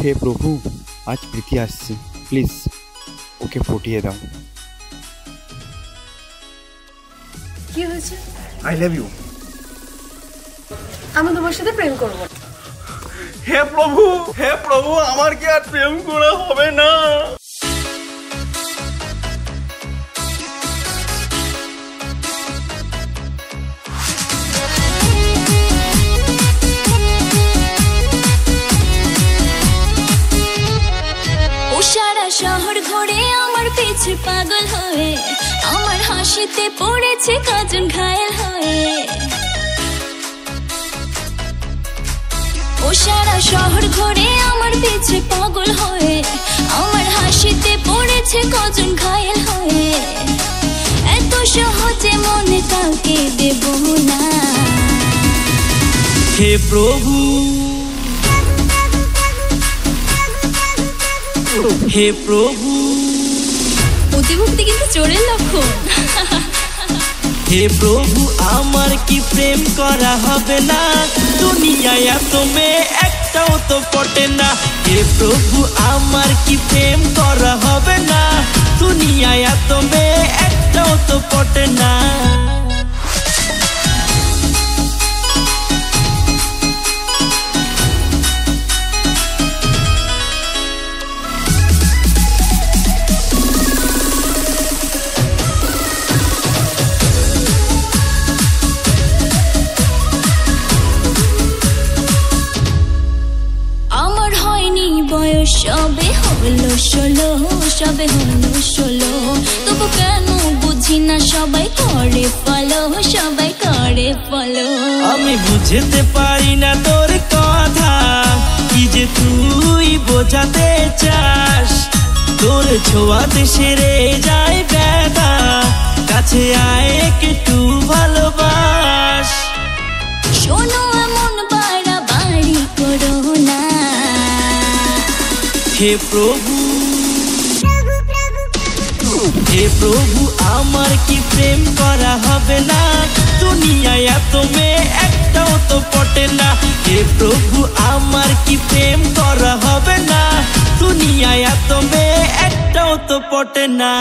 হে প্রভু, আজ প্রীতি আসছে, প্লিজ ওকে পটিয়ে দাও। কি হয়েছে? I love you. আমি তোমার সাথে প্রেম করব। হে প্রভু, হে প্রভু, আমার কি আর প্রেম করা হবে না? শহর ঘুরে আমার পিছে পাগল হয়ে, আমার হাসিতে পড়েছে কজন ঘায়েল হয়ে। ও সারা শহর ঘুরে আমার পিছে পাগল হয়ে, আমার হাসিতে পড়েছে কজন ঘায়েল হয়ে। এত সহজে মনে কাউকে দেব না। হে প্রভু, হে প্রভু, অতিভক্তি কিন্তু চোরের লক্ষণ। হে প্রভু, আমার কি প্রেম করা হবে না? দুনিয়ায় এত মেয়ে একটাও তো পটে না। হে প্রভু, আমার কি প্রেম করা হবে না? দুনিয়ায় এত মেয়ে একটাও তো পটে না। বয়স সবে হলো 16, সবে হলো 16, তবু কেন বুঝি না সবাই করে ফলো, সবাই করে ফলো। আমি বুঝতে পারি না তোর কথা, কি যে তুই বোঝাতে চাস। তোর ছোঁয়াতে সেরে যায় ব্যথা, কাছে আয় একটু ভালোবাস। শোনো এমন বাড়াবাড়ি করো না। হে প্রভু, হে প্রভু, আমার কি প্রেম করা হবে না? দুনিয়ায় এত মেয়ে একটাও তো পটে না। হে প্রভু, আমার কি প্রেম করা হবে না? দুনিয়ায় এত মেয়ে একটাও তো পটে না।